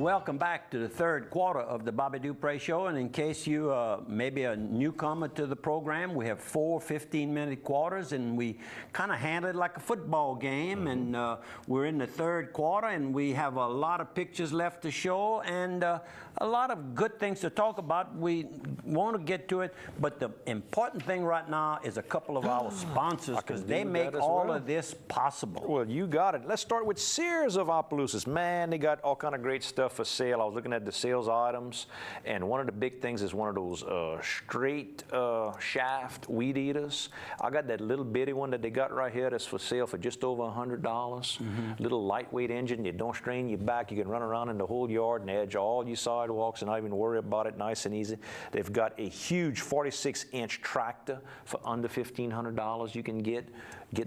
Welcome back to the third quarter of the BOBBY003 Show. And in case you maybe a newcomer to the program, we have 4 15-minute quarters, and we kind of handle it like a football game. And we're in the third quarter, and we have a lot of pictures left to show and a lot of good things to talk about. We want to get to it, but the important thing right now is a couple of our sponsors, because they make all of this possible. Well, you got it. Let's start with Sears of Opelousas. Man, they got all kind of great stuff for sale. I was looking at the sales items, and one of the big things is one of those straight shaft weed eaters. I got that little bitty one that they got right here that's for sale for just over $100. Little lightweight engine. You don't strain your back. You can run around in the whole yard and edge all your sidewalks and not even worry about it. Nice and easy. They've got a huge 46-inch tractor for under $1,500. You can get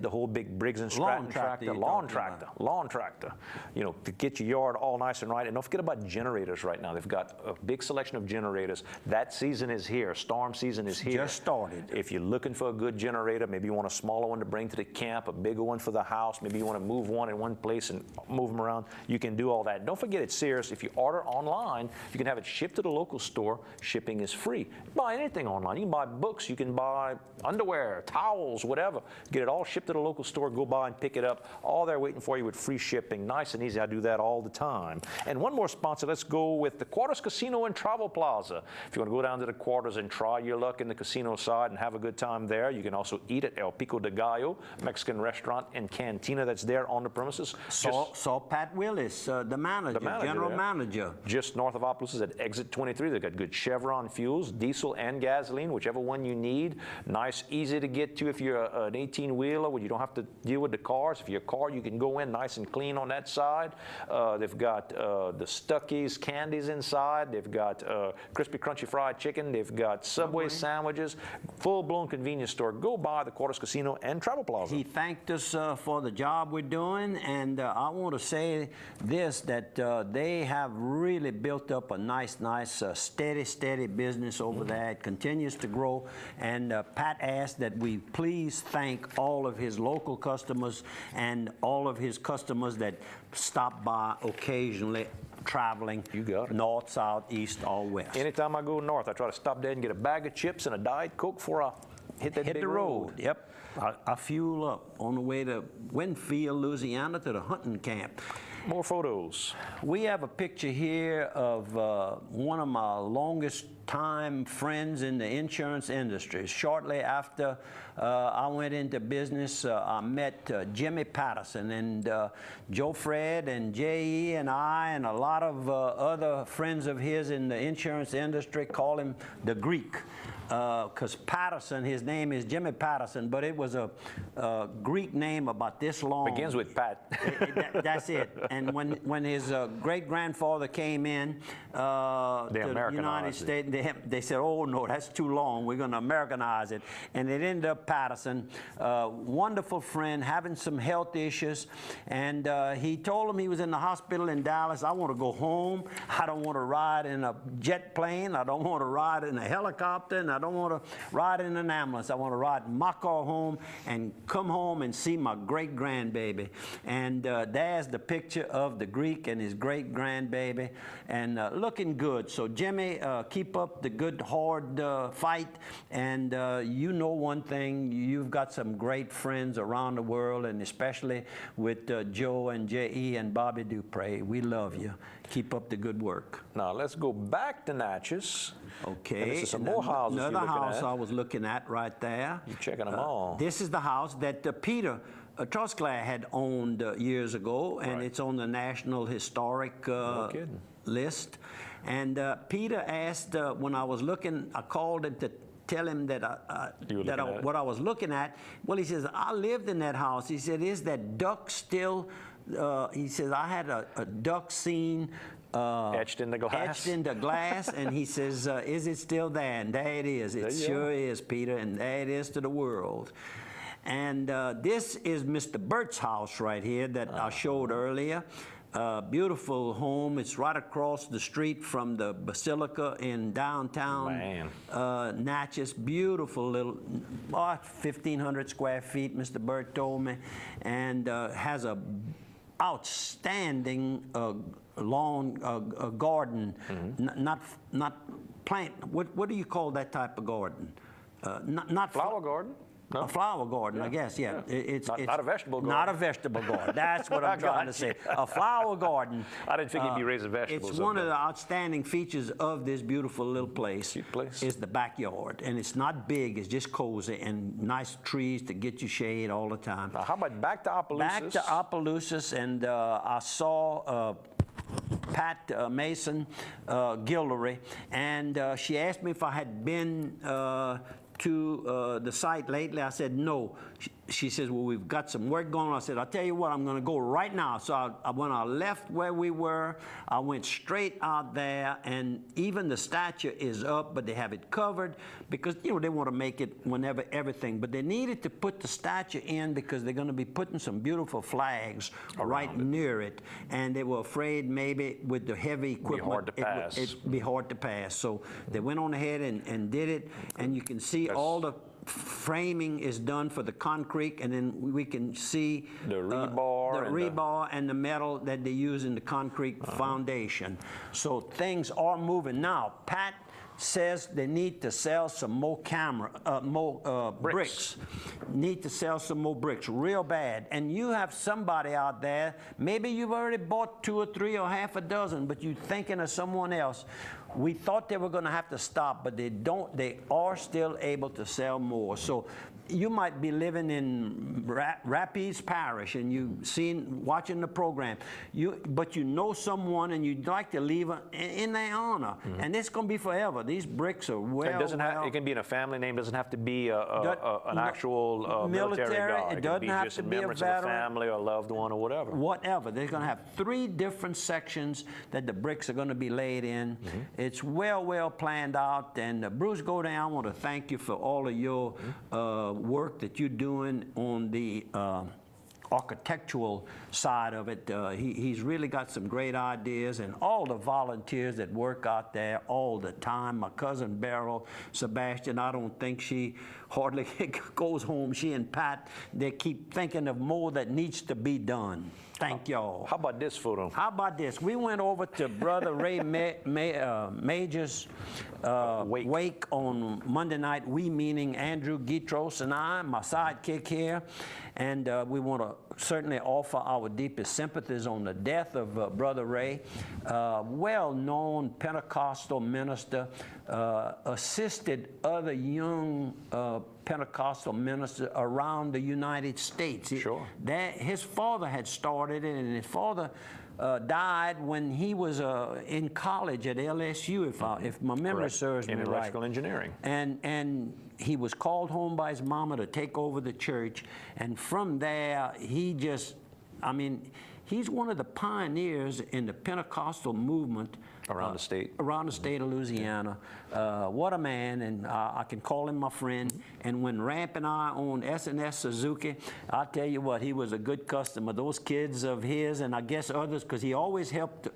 the whole big Briggs and Stratton tractor. Lawn tractor. You know, to get your yard all nice and right. And don't forget about generators right now. They've got a big selection of generators. That season is here. Storm season is here. Just started. If you're looking for a good generator, maybe you want a smaller one to bring to the camp, a bigger one for the house, maybe you want to move one in one place and move them around, you can do all that. Don't forget it's Sears. If you order online, you can have it shipped to the local store. Shipping is free. Buy anything online. You can buy books, you can buy underwear, towels, whatever. Get it all shipped to the local store, go by and pick it up. All there waiting for you with free shipping. Nice and easy. I do that all the time. And one more sponsor, let's go with the Quarters Casino and Travel Plaza. If you want to go down to the Quarters and try your luck in the casino side and have a good time there, you can also eat at El Pico de Gallo, Mexican restaurant and cantina that's there on the premises. Saw Pat Willis, the manager, general manager. Just north of Opelousas at exit 23. They've got good Chevron fuels, diesel and gasoline, whichever one you need. Nice, easy to get to if you're an 18-wheeler where you don't have to deal with the cars. If you're a car, you can go in nice and clean on that side. They've got the Stuckey's candies inside. They've got crispy, crunchy fried chicken. They've got Subway sandwiches. Full-blown convenience store. Go by the Quarters Casino and Travel Plaza. He thanked us for the job we're doing, and I want to say this, that they have really built up a nice, steady business over there. It continues to grow, and Pat asked that we please thank all of his local customers and all of his customers that stop by occasionally, traveling north, south, east, or west. Anytime I go north, I try to stop there and get a bag of chips and a Diet Coke before I hit the road. Yep. I fuel up on the way to Winfield, Louisiana, to the hunting camp. More photos. We have a picture here of one of my longest time friends in the insurance industry. Shortly after I went into business, I met Jimmy Patterson, and Joe Fred and J.E. and I and a lot of other friends of his in the insurance industry call him the Greek. Because Patterson, his name is Jimmy Patterson, but it was a Greek name about this long. Begins with Pat. That's it. And when his great-grandfather came in to the United States, they said, oh, no, that's too long. We're going to Americanize it. And it ended up Patterson. Wonderful friend, having some health issues. And he told him he was in the hospital in Dallas. I want to go home. I don't want to ride in a jet plane. I don't want to ride in a helicopter. And I don't want to ride in an ambulance. I want to ride my car home and come home and see my great-grandbaby. And there's the picture of the Greek and his great-grandbaby, and looking good. So Jimmy, keep up the good, hard fight. And you know one thing, you've got some great friends around the world, and especially with Joe and J.E. and BOBBY003. We love you. Keep up the good work. Now let's go back to Natchez. Okay. And this is some more houses. Another house I was looking at right there. You're checking them all. This is the house that Peter Trosclair had owned years ago, and it's on the National Historic list. And Peter asked, when I was looking, I called him to tell him that what I was looking at. Well, he says, I lived in that house. He said, is that duck still? He says, I had a duck scene etched in the glass. Etched in the glass, and he says, is it still there? And there it is. It sure is, Peter, and there it is to the world. And this is Mr. Burkes House right here that I showed earlier. Beautiful home. It's right across the street from the Basilica in downtown Natchez. Beautiful little, 1,500 square feet, Mr. Burt told me, and has a outstanding lawn garden, not plant. What do you call that type of garden? Not flower garden. No? A flower garden, I guess, yeah. It's not a vegetable garden. Not a vegetable garden. That's what I'm trying to say. A flower garden. I didn't think you'd be raising vegetables. It's one of the outstanding features of this beautiful little place. Cute place. Is the backyard. And it's not big, it's just cozy and nice trees to get you shade all the time. Now, how about back to Opelousas? Back to Opelousas, and I saw Pat Mason Gildery, and she asked me if I had been to the site lately. I said no. She says, well, we've got some work going on. I said, I'll tell you what, I'm going to go right now. So when I left where we were, I went straight out there, and even the statue is up, but they have it covered because, you know, they want to make it whenever everything. But they needed to put the statue in because they're going to be putting some beautiful flags right near it. And they were afraid maybe with the heavy equipment, it'd be hard to pass. So they went on ahead and did it, and you can see all the framing is done for the concrete, and then we can see the rebar, and the metal that they use in the concrete foundation. So things are moving. Now, Pat says they need to sell some more bricks. Need to sell some more bricks real bad. And you have somebody out there, maybe you've already bought 2 or 3 or half a dozen, but you're thinking of someone else. We thought they were going to have to stop, but they don't. They are still able to sell more. So you might be living in Rapides Parish and watching the program, but you know someone and you'd like to leave in their honor, and it's going to be forever. These bricks are it can be in a family name. Doesn't have to be an actual military guy. It doesn't have to be a members of a family or a loved one or whatever. Whatever. They're going to have 3 different sections that the bricks are going to be laid in. It's well planned out. And Bruce Godin, I want to thank you for all of your work that you're doing on the architectural side of it. He's really got some great ideas, and all the volunteers that work out there all the time. My cousin Beryl Sebastian, I don't think she hardly goes home. She and Pat, they keep thinking of more that needs to be done. Thank y'all. How about this photo? How about this? We went over to Brother Ray Major's wake on Monday night. We, meaning Andrew Gitros and I, my sidekick here. And we want to certainly offer our deepest sympathies on the death of Brother Ray, well-known Pentecostal minister, assisted other young Pentecostal ministers around the United States. Sure. His father had started it, and his father died when he was in college at LSU, if my memory serves me right. In electrical engineering. And he was called home by his mama to take over the church, and from there he just, he's one of the pioneers in the Pentecostal movement around the state. Around the state of Louisiana. What a man, and I can call him my friend. And when Ramp and I owned S&S Suzuki, I'll tell you what, he was a good customer. Those kids of his, and I guess others, because he always helped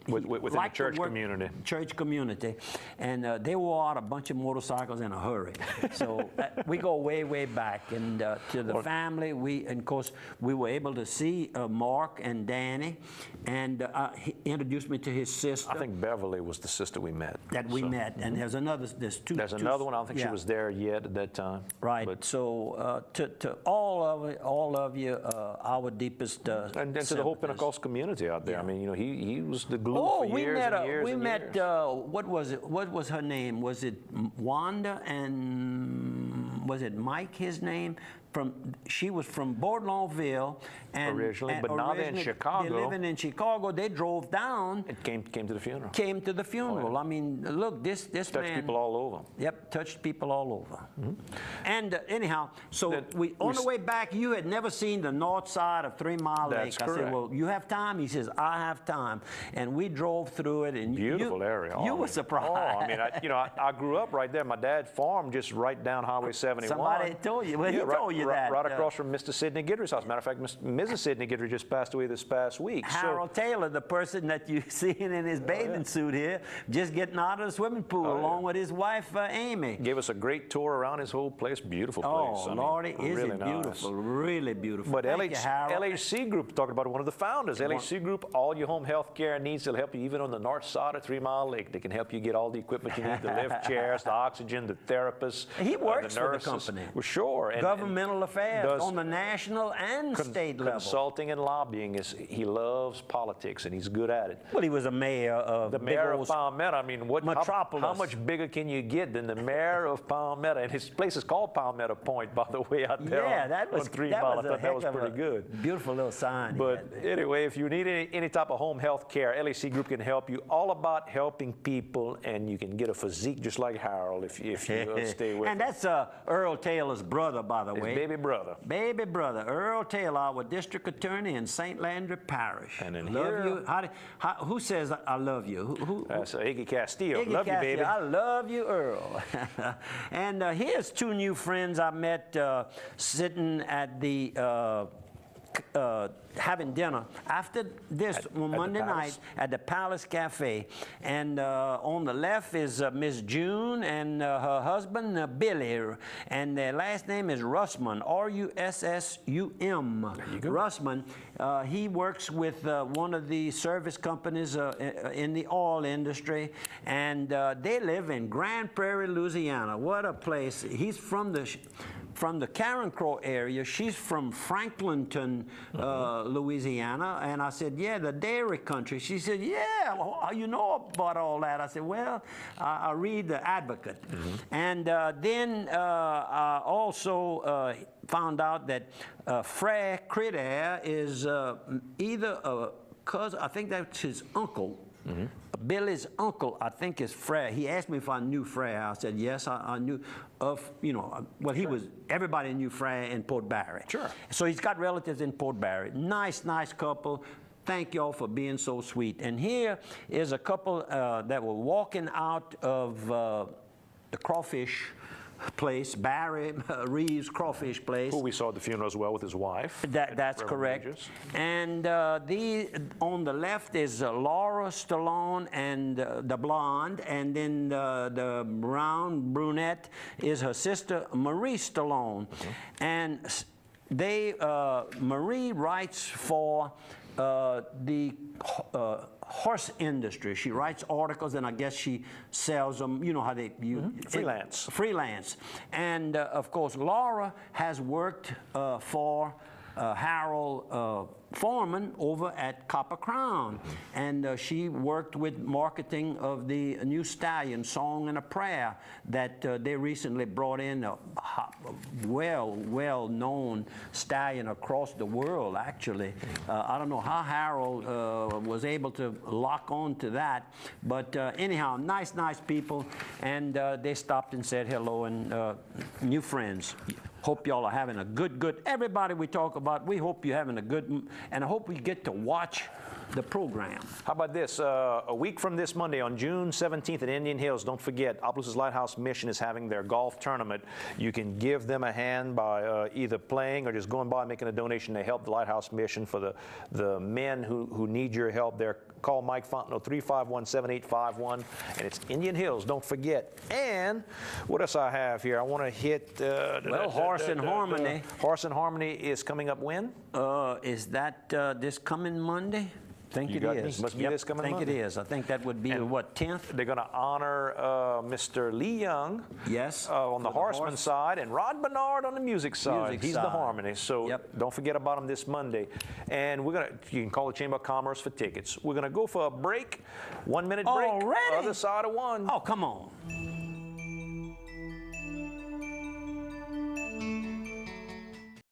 within the church community. Church community. And they wore out a bunch of motorcycles in a hurry. So we go way back. And to the family, and of course, we were able to see Mark and Danny, and he introduced me to his sister. I think Beverly was the sister we met. And there's another one. I don't think she was there yet at that time. Right. But so to all of you, our deepest and to the whole Pentecostal community out there. Yeah. He was the glue for years and years. We met. What was it? What was her name? Was it Wanda, and was it Mike? His name. She was from Bourdonville, and originally, but now they're in Chicago. They're living in Chicago. They drove down. And came to the funeral. Came to the funeral. Oh, yeah. Look, this touched man. Touched people all over. Yep, touched people all over. And anyhow, so on the way back, you had never seen the north side of 3 Mile Lake. That's correct. I said, well, you have time? He says, I have time. And we drove through it. And beautiful area. You were surprised. I grew up right there. My dad farmed just right down Highway 71. Somebody told you. Well, he told you you that. Right across from Mr. Sidney Guidry's house. Matter of fact, Mrs. Sidney Guidry just passed away this past week. Harold Taylor, the person that you're seeing in his bathing suit here, just getting out of the swimming pool along with his wife, Amy. Gave us a great tour around his whole place. Beautiful place. Oh, Lordy, is really it nice. beautiful. Really beautiful. But Thank you, Harold. LHC Group, talking about one of the founders, LHC Group, all your home health care needs, they'll help you even on the north side of 3 Mile Lake. They can help you get all the equipment you need, the lift chairs, the oxygen, the therapists, He works the for the nurses. company. Well, sure. And Governmental affairs does on the national and state level. Consulting and lobbying, he loves politics, and he's good at it. Well, he was a mayor of The mayor of Palmetto, I mean, metropolis. how much bigger can you get than the mayor of Palmetto? And his place is called Palmetto Point, by the way, out there on 3 Mile. I thought that was pretty good. Beautiful little sign. But anyway, if you need any type of home health care, LAC Group can help you. All about helping people, and you can get a physique just like Harold if you stay with him. And that's Earl Taylor's brother, by the way. Baby brother. Baby brother, Earl Taylor, our district attorney in St. Landry Parish. And then love here, you. Who says I love you? Who? That's Iggy Castillo. Iggy Love Castillo. you, baby. I love you, Earl. And here's 2 new friends I met sitting at the having dinner after this Monday night at the Palace Cafe. And on the left is Miss June and her husband Billy, and their last name is Russman, R-U-S-S-U-M. Russman. He works with one of the service companies in the oil industry, and they live in Grand Prairie, Louisiana. What a place. He's from the Karen Crow area. She's from Franklinton, Louisiana. And I said, yeah, the dairy country. She said, yeah, well, you know about all that. I said, well, I read the Advocate. And then I also found out that Frere Critter is either a cousin, I think that's his uncle. Billy's uncle, I think, is Frere. He asked me if I knew Frere. I said, yes, I knew of, well, he was, everybody knew Frere in Port Barry. Sure. So he's got relatives in Port Barry. Nice, nice couple. Thank y'all for being so sweet. And here is a couple that were walking out of the crawfish place, Barry Reeves Crawfish Place. Who we saw at the funeral as well with his wife. That's correct. Regis. And on the left is Laura Stallone and the blonde, and then the brown brunette is her sister Marie Stallone. And they Marie writes for the horse industry. She writes articles, and I guess she sells them. You know how they freelance. Freelance. And of course, Laura has worked for Harold Foreman over at Copper Crown, and she worked with marketing of the new stallion, Song and a Prayer, that they recently brought in, a well-known stallion across the world, actually. I don't know how Harold was able to lock on to that, but anyhow, nice people, and they stopped and said hello, and new friends. Hope y'all are having a good, everybody we talk about, we hope you're having a good, and I hope we get to watch the program. How about this? A week from this Monday, on June 17th at Indian Hills, don't forget, Opelousas Lighthouse Mission is having their golf tournament. You can give them a hand by either playing or just going by and making a donation to help the Lighthouse Mission for the men who need your help there. Call Mike Fontenot, 351-7851, and it's Indian Hills, don't forget. And what else I have here? I want to hit... Horse and Harmony. Horse and Harmony is coming up when? Is that this coming Monday? I think it is. Must be this coming Monday. I think it is. I think that would be what, 10th? They're going to honor Mr. Lee Young. Yes. On the horseman side, and Rod Bernard on the music side. He's the harmony. So don't forget about him this Monday. And you can call the Chamber of Commerce for tickets. We're going to go for a break. 1 minute break. Already? Other side of one. Oh, come on.